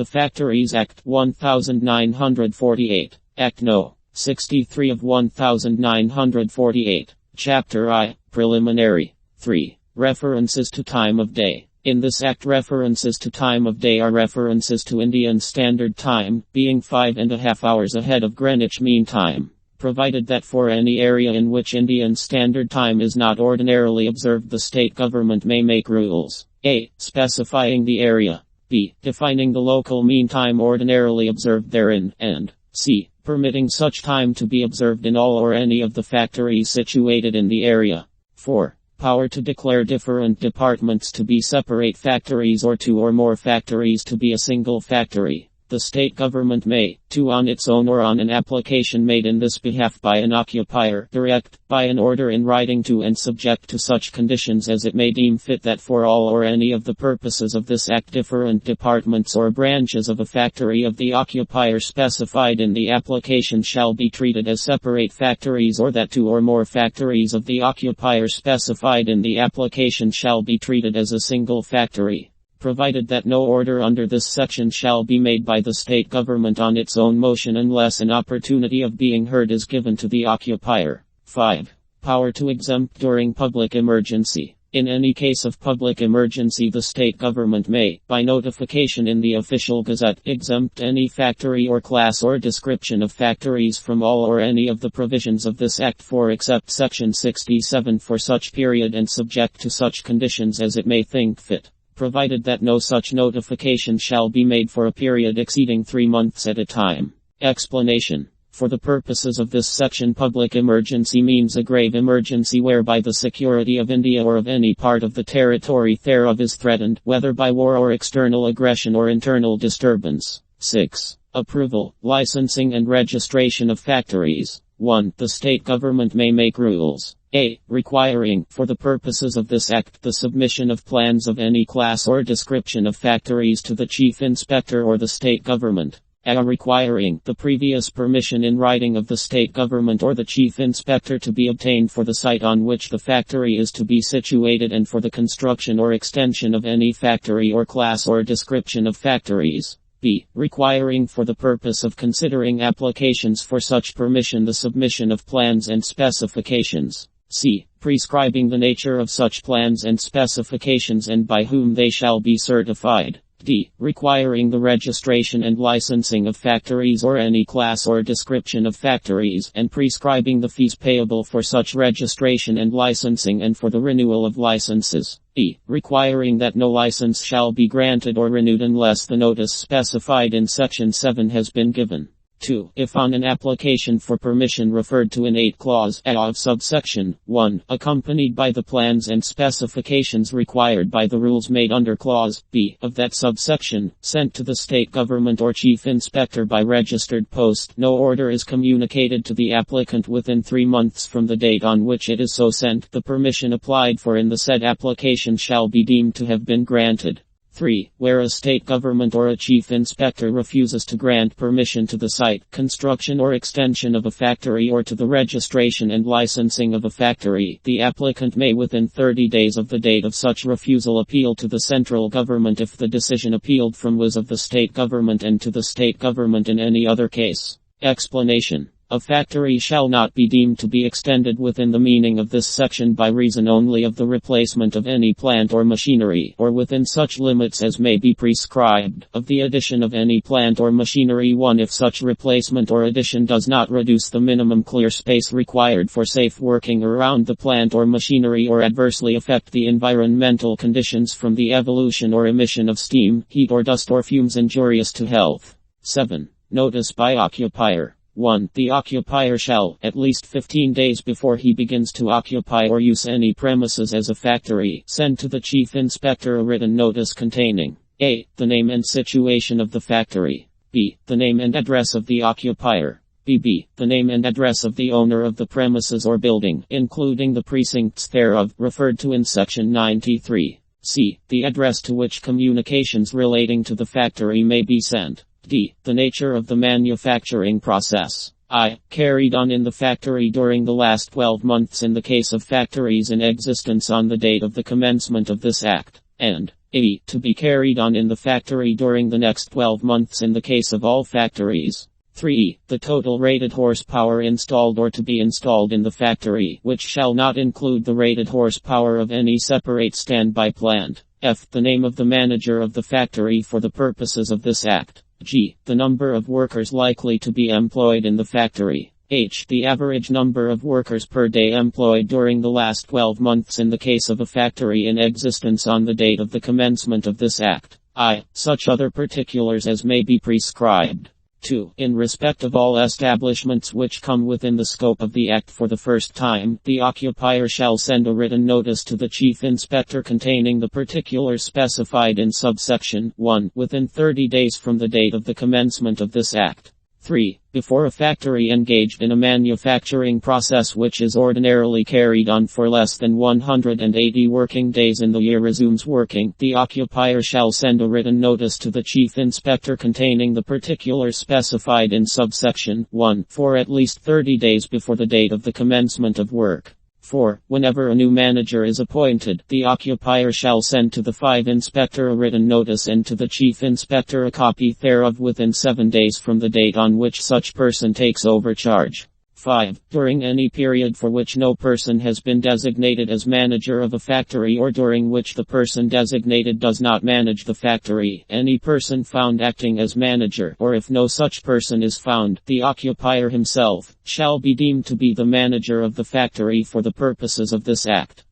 The Factories Act 1948, Act No. 63 of 1948, Chapter I, Preliminary. 3. References to time of day. In this act, references to time of day are references to Indian Standard Time, being 5.5 hours ahead of Greenwich Mean Time. Provided that for any area in which Indian Standard Time is not ordinarily observed, the state government may make rules. A. Specifying the area. B. Defining the local mean time ordinarily observed therein, and C. Permitting such time to be observed in all or any of the factories situated in the area. 4. Power to declare different departments to be separate factories or two or more factories to be a single factory. The state government may, on its own or on an application made in this behalf by an occupier, direct, by an order in writing to and subject to such conditions as it may deem fit, that for all or any of the purposes of this act different departments or branches of a factory of the occupier specified in the application shall be treated as separate factories, or that two or more factories of the occupier specified in the application shall be treated as a single factory. Provided that no order under this section shall be made by the state government on its own motion unless an opportunity of being heard is given to the occupier. 5. Power to exempt during public emergency. In any case of public emergency, the state government may, by notification in the official gazette, exempt any factory or class or description of factories from all or any of the provisions of this act except section 67 for such period and subject to such conditions as it may think fit. Provided that no such notification shall be made for a period exceeding 3 months at a time. Explanation. For the purposes of this section, public emergency means a grave emergency whereby the security of India or of any part of the territory thereof is threatened, whether by war or external aggression or internal disturbance. 6. Approval, licensing and registration of factories. 1. The state government may make rules. A. Requiring, for the purposes of this act, the submission of plans of any class or description of factories to the chief inspector or the state government. A. Requiring the previous permission in writing of the state government or the chief inspector to be obtained for the site on which the factory is to be situated and for the construction or extension of any factory or class or description of factories. B. Requiring, for the purpose of considering applications for such permission, the submission of plans and specifications. C. Prescribing the nature of such plans and specifications and by whom they shall be certified. D. Requiring the registration and licensing of factories or any class or description of factories, and prescribing the fees payable for such registration and licensing and for the renewal of licenses. E. Requiring that no license shall be granted or renewed unless the notice specified in section 7 has been given. 2. If on an application for permission referred to in 8 clause A of subsection 1, accompanied by the plans and specifications required by the rules made under clause B of that subsection, sent to the state government or chief inspector by registered post, no order is communicated to the applicant within 3 months from the date on which it is so sent, the permission applied for in the said application shall be deemed to have been granted. 3. Where a state government or a chief inspector refuses to grant permission to the site, construction or extension of a factory or to the registration and licensing of a factory, the applicant may within 30 days of the date of such refusal appeal to the central government if the decision appealed from was of the state government, and to the state government in any other case. Explanation. A factory shall not be deemed to be extended within the meaning of this section by reason only of the replacement of any plant or machinery, or within such limits as may be prescribed, of the addition of any plant or machinery. 1. If such replacement or addition does not reduce the minimum clear space required for safe working around the plant or machinery, or adversely affect the environmental conditions from the evolution or emission of steam, heat or dust or fumes injurious to health. 7. Notice by occupier. 1. The occupier shall, at least 15 days before he begins to occupy or use any premises as a factory, send to the chief inspector a written notice containing A. The name and situation of the factory. B. The name and address of the occupier. B. The name and address of the owner of the premises or building, including the precincts thereof, referred to in section 93. C. The address to which communications relating to the factory may be sent. D. The nature of the manufacturing process. I. Carried on in the factory during the last 12 months in the case of factories in existence on the date of the commencement of this act. And A. To be carried on in the factory during the next 12 months in the case of all factories. 3. The total rated horsepower installed or to be installed in the factory, which shall not include the rated horsepower of any separate standby plant. F. The name of the manager of the factory for the purposes of this act. G. The number of workers likely to be employed in the factory. H. The average number of workers per day employed during the last 12 months in the case of a factory in existence on the date of the commencement of this act. I. Such other particulars as may be prescribed. 2. In respect of all establishments which come within the scope of the Act for the first time, the occupier shall send a written notice to the Chief Inspector containing the particulars specified in subsection 1 within 30 days from the date of the commencement of this Act. 3. Before a factory engaged in a manufacturing process which is ordinarily carried on for less than 180 working days in the year resumes working, the occupier shall send a written notice to the Chief Inspector containing the particulars specified in subsection 1 for at least 30 days before the date of the commencement of work. 4. Whenever a new manager is appointed, the occupier shall send to the 5 inspector a written notice and to the chief inspector a copy thereof within 7 days from the date on which such person takes over charge. 5. During any period for which no person has been designated as manager of a factory or during which the person designated does not manage the factory, any person found acting as manager, or if no such person is found, the occupier himself, shall be deemed to be the manager of the factory for the purposes of this act.